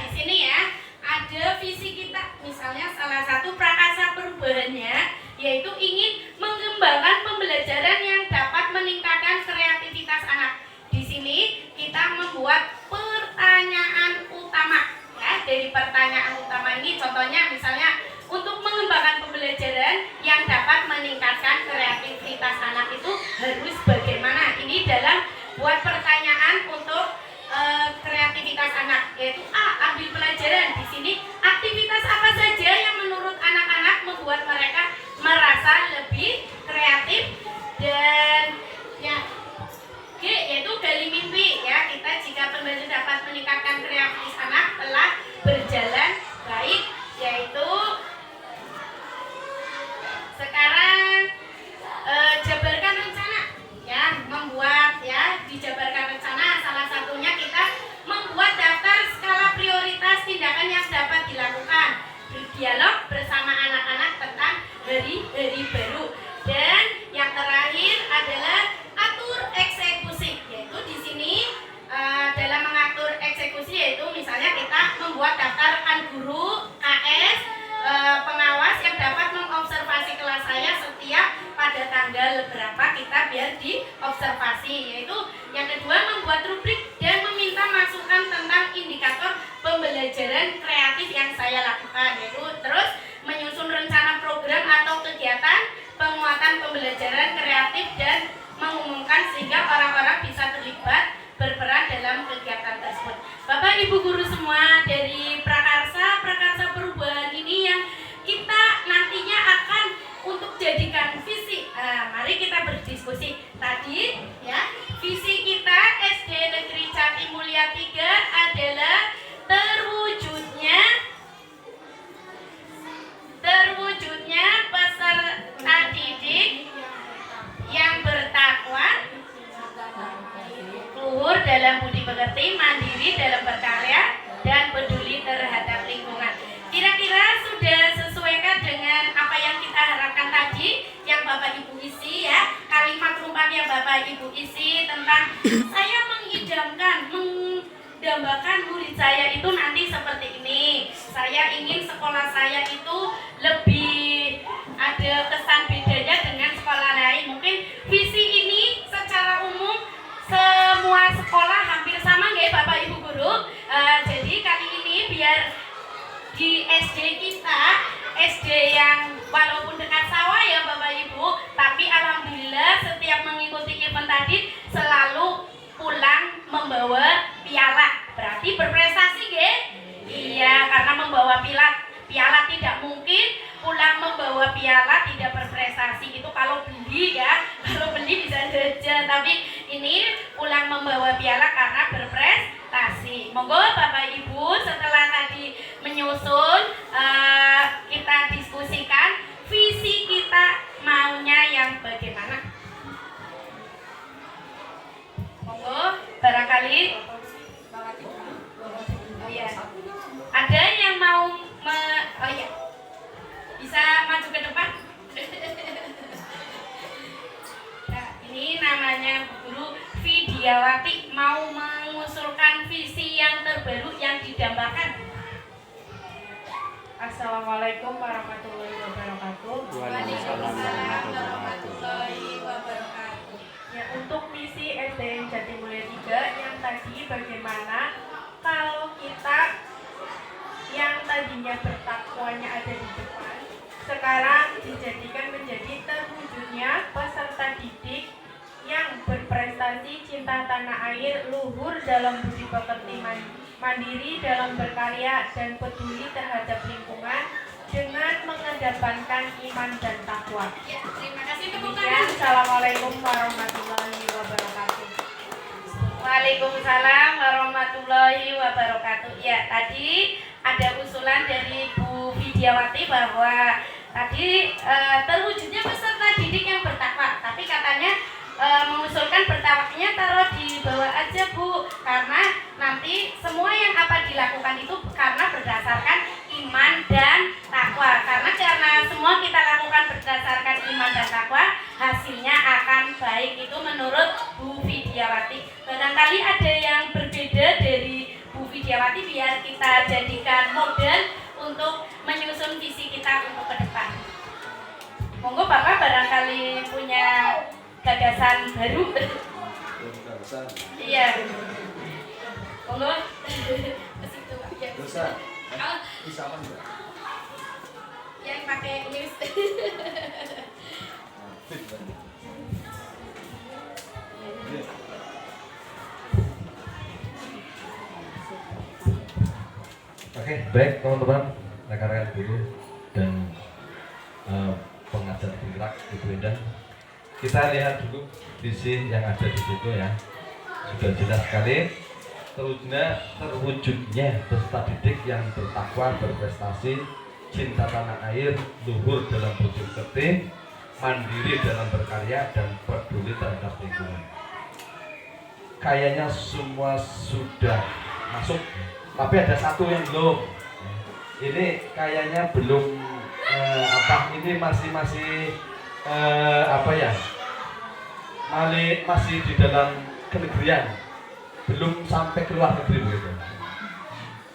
di sini ya ada visi kita. Misalnya salah satu prakarsa perubahannya yaitu ingin mengembangkan pembelajaran yang dapat meningkatkan kreativitas anak. Di sini kita membuat pertanyaan utama. Ya, dari pertanyaan utama ini contohnya misalnya untuk mengembangkan pembelajaran yang dapat meningkatkan kreativitas anak itu harus bagaimana? Ini dalam buat pertanyaan untuk kreativitas anak, yaitu A, ambil pelajaran. Di sini aktivitas apa saja yang menurut anak-anak membuat mereka merasa lebih kreatif. Dan ya G, yaitu gali mimpi ya. Kita jika pembelajaran dapat meningkatkan kreativitas anak telah berjalan kita biar diobservasi. Yaitu yang kedua, membuat rubrik dan meminta masukan tentang indikator pembelajaran kreatif yang saya lakukan. Yaitu terus menyusun rencana program atau kegiatan penguatan pembelajaran kreatif dan mengumumkan sehingga orang-orang bisa terlibat berperan dalam kegiatan tersebut. Bapak Ibu guru semua, dari prakarsa perubahan ini yang kita nantinya akan untuk jadikan visi. Mari kita berdiskusi. Tadi ya, visi kita SD Negeri Jatimulya 3 adalah terwujudnya peserta didik yang bertakwa, luhur dalam budi pekerti, mandiri dalam berkarya, dan peduli terhadap lingkungan. Kira-kira sudah sesuaikan dengan apa yang kita harapkan tadi, yang Bapak Ibu isi ya, kalimat rumput yang Bapak Ibu isi tentang saya mendambakan murid saya itu nanti seperti ini. Saya ingin sekolah saya itu lebih ada kesan bedanya dengan sekolah lain. Mungkin visi ini secara umum semua sekolah hampir sama nggak Bapak Ibu guru. Jadi kali ini biar di SD kita, SD yang walaupun dekat sawah ya Bapak Ibu, tapi alhamdulillah setiap mengikuti event tadi selalu pulang membawa piala. Berarti berprestasi nggih? Iya, karena membawa piala tidak mungkin pulang membawa piala tidak berprestasi. Itu kalau beli ya, kalau beli bisa jajan, tapi ini pulang membawa piala karena berprestasi. Monggo Bapak Ibu, setelah tadi menyusun, kita diskusikan visi kita maunya yang bagaimana. Monggo, barangkali ya, ada yang mau bisa maju ke depan. Nah, ini namanya Bu Guru Vidyawati mau mengusulkan visi yang terbaru yang didambakan. Assalamualaikum warahmatullahi wabarakatuh. Waalaikumsalam warahmatullahi wabarakatuh. Ya, untuk visi SD Jatimulya 3 yang tadi bagaimana kalau kita yang tadinya bertakwanya ada di depan, sekarang dijadikan menjadi terwujudnya peserta didik yang berprestasi, cinta tanah air, luhur dalam budi pekerti, mandiri dalam berkarya, dan peduli terhadap lingkungan dengan mengedepankan iman dan takwa. Ya, terima kasih tepuk Demikian, tangan. Assalamualaikum warahmatullahi wabarakatuh. Waalaikumsalam warahmatullahi wabarakatuh. Ya, tadi ada usulan dari Bu Vidyawati bahwa tadi terwujudnya peserta didik yang bertakwa, tapi katanya mengusulkan bertakwanya taruh di bawah aja Bu, karena nanti semua yang apa dilakukan itu karena berdasarkan iman dan takwa. Karena semua kita lakukan berdasarkan iman dan takwa, hasilnya akan baik. Itu menurut Bu Vidyawati. Barangkali ada yang berbeda dari Bu Vidyawati, biar kita jadikan model untuk menyusun visi kita untuk ke depan. Monggo Bapak barangkali punya gagasan baru. Iya. Monggo. Ke situ Pak. Ya. Dosa. Oh, Bisa apa enggak? yang pakai news. Oke, baik teman-teman, rekan-rekan guru dan pengajar penggerak Ibu Indah. Kita lihat dulu visi yang ada di situ ya. Sudah jelas sekali terwujudnya peserta didik yang bertakwa, berprestasi, cinta tanah air, luhur dalam budi pekerti, mandiri dalam berkarya, dan peduli terhadap lingkungan. Kayaknya semua sudah masuk, tapi ada satu yang belum. Ini kayaknya belum ini masih masih di dalam kenegerian, belum sampai ke luar negeri begitu.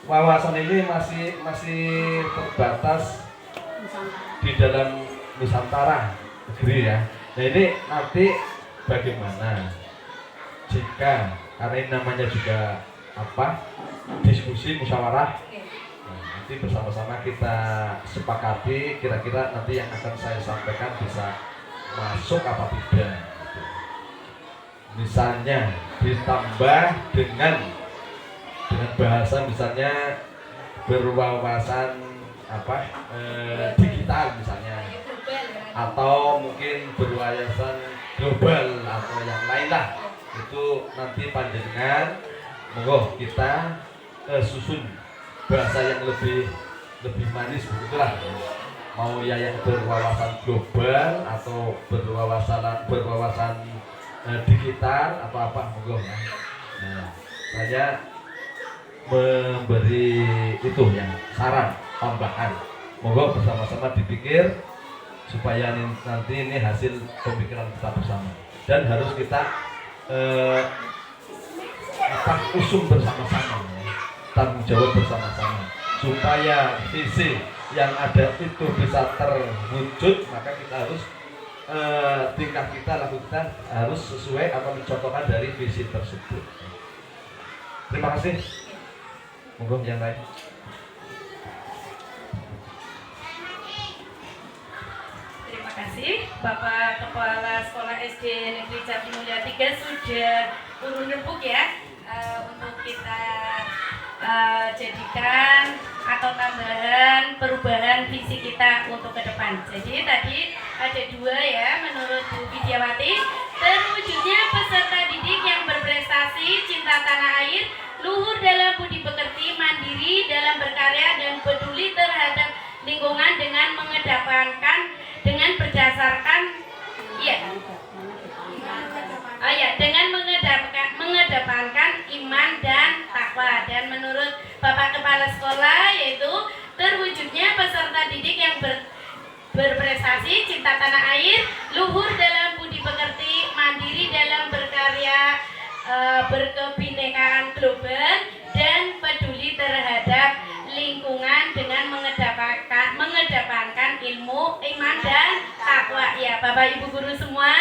Wawasan ini masih terbatas di dalam Nusantara negeri ya. Nah ini nanti bagaimana jika, karena ini namanya juga apa, diskusi musyawarah. Nah, nanti bersama-sama kita sepakati kira-kira nanti yang akan saya sampaikan bisa masuk apa tidak. Misalnya ditambah dengan bahasa misalnya berwawasan apa digital misalnya, atau mungkin berwawasan global atau yang lain lah, itu nanti panjenengan monggo kita susun bahasa yang lebih manis begitulah, mau ya yang berwawasan global atau berwawasan digital atau apa monggo ya. Nah, saya memberi itu yang saran tambahan, monggo bersama-sama dipikir supaya nanti ini hasil pemikiran kita bersama, dan harus kita usung bersama-sama ya, tanggung jawab bersama-sama supaya visi yang ada itu bisa terwujud. Maka kita harus tingkah kita, laku kita harus sesuai atau mencontohkan dari visi tersebut. Terima kasih. Monggo yang lain. Terima kasih Bapak Kepala Sekolah SD Negeri Jatimulya 3 sudah urun rembuk ya, untuk kita jadikan atau tambahan perubahan visi kita untuk ke depan. Jadi tadi ada 2 ya menurut Bu Widiawati, terwujudnya peserta didik yang berprestasi, cinta tanah air, luhur dalam budi pekerti, mandiri dalam berkarya, dan peduli terhadap lingkungan dengan mengedepankan iman dan takwa. Dan menurut Bapak Kepala Sekolah yaitu terwujudnya peserta didik yang berprestasi, cinta tanah air, luhur dalam budi pekerti, mandiri dalam berkarya, berkebinekaan global, dan peduli terhadap lingkungan dengan mengedepankan ilmu, iman, dan takwa. Ya, Bapak Ibu guru semua,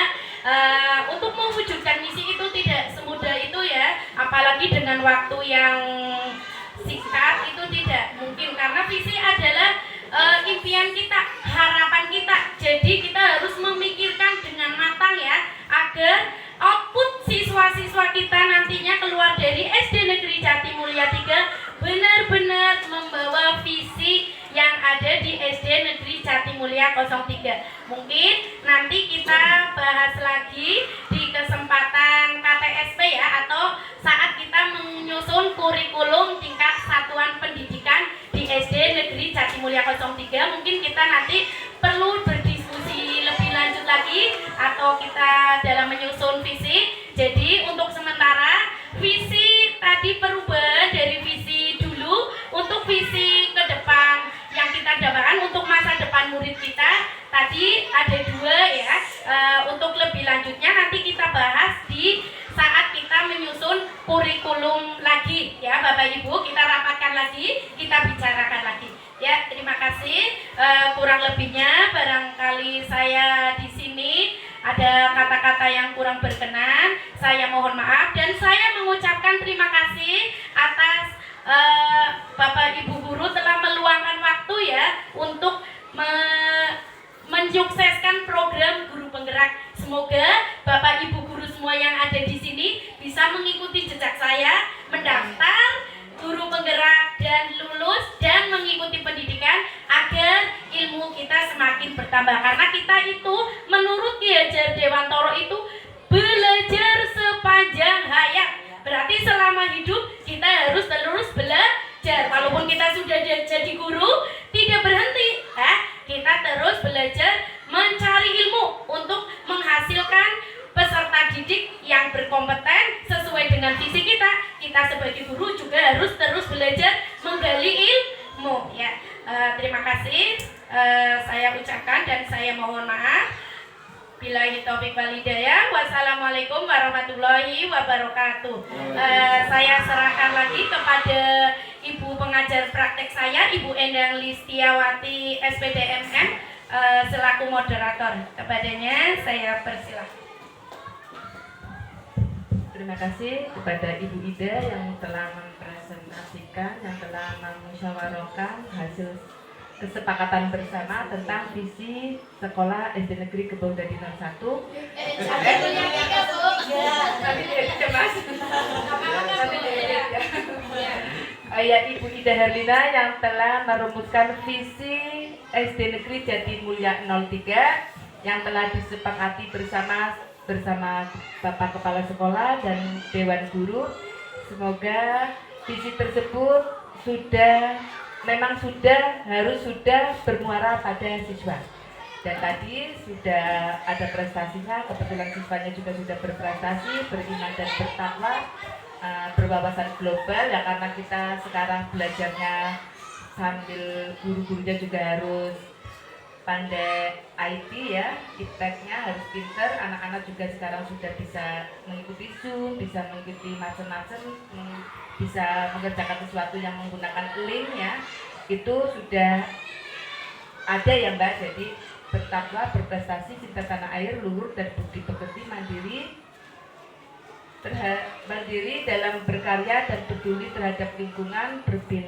untuk mewujudkan misi itu tidak semudah itu ya, apalagi dengan waktu yang singkat itu tidak mungkin, karena visi adalah impian kita, harapan kita. Jadi kita harus memikirkan dengan matang ya, agar output siswa-siswa kita nantinya keluar dari SD Negeri Jatimulya 3 benar-benar membawa visi yang ada di SD Negeri Jatimulya 03. Mungkin nanti kita bahas lagi di kesempatan KTSP ya, atau saat kita menyusun kurikulum tingkat satuan pendidikan di SD Negeri Jatimulya 03. Mungkin kita nanti perlu berdiskusi lebih lanjut lagi, atau kita dalam menyusun visi. Jadi untuk sementara visi tadi perubahan dari visi dulu untuk visi ke depan yang kita dapatkan untuk masa depan murid kita tadi ada 2 ya. Untuk lebih lanjutnya nanti kita bahas di saat kita menyusun kurikulum lagi ya Bapak Ibu, kita rapatkan lagi, kita bicarakan lagi ya. Terima kasih. Kurang lebihnya barangkali saya di sini ada kata-kata yang kurang berkenan, saya mohon maaf, dan saya mengucapkan terima kasih atas Bapak Ibu guru telah meluangkan waktu ya untuk mensukseskan program guru penggerak. Semoga Bapak Ibu guru semua yang ada di sini bisa mengikuti jejak saya, mendaftar guru penggerak dan lulus dan mengikuti pendidikan agar ilmu kita semakin bertambah. Karena kita itu menurut Ki Hajar Dewantoro itu belajar sepanjang hayat. Berarti selama hidup kita harus terus belajar. Walaupun kita sudah jadi guru, tidak berhenti. Kita terus belajar mencari ilmu untuk menghasilkan peserta didik yang berkompeten sesuai dengan visi kita. Kita sebagai guru juga harus terus belajar menggali ilmu ya. Terima kasih saya ucapkan dan saya mohon maaf. Billahi taufiq wal hidayah. Wassalamualaikum warahmatullahi wabarakatuh. Saya serahkan lagi kepada Ibu pengajar praktek saya, Ibu Endang Listiawati SPDMM selaku moderator. Kepadanya saya persilahkan. Terima kasih kepada Ibu Ida yang telah mempresentasikan, yang telah memusyawarahkan hasil kesepakatan bersama tentang visi sekolah SD Negeri Kebondadi 01. Ya, Ibu Ida Herlina yang telah merumuskan visi SD Negeri Jatimulya 03 yang telah disepakati bersama Bapak Kepala Sekolah dan Dewan Guru. Semoga visi tersebut harus bermuara pada siswa. Dan tadi sudah ada prestasinya, kebetulan siswanya juga sudah berprestasi, beriman dan bertakwa, berwawasan global ya, karena kita sekarang belajarnya sambil guru-gurunya juga harus pandai IT ya, ipteknya harus pinter, anak-anak juga sekarang sudah bisa mengikuti Zoom, bisa mengikuti macam-macam, bisa mengerjakan sesuatu yang menggunakan link ya, itu sudah ada ya Mbak. Jadi bertakwa, berprestasi, cinta tanah air, luhur dan budi pekerti, mandiri dalam berkarya dan peduli terhadap lingkungan, berbina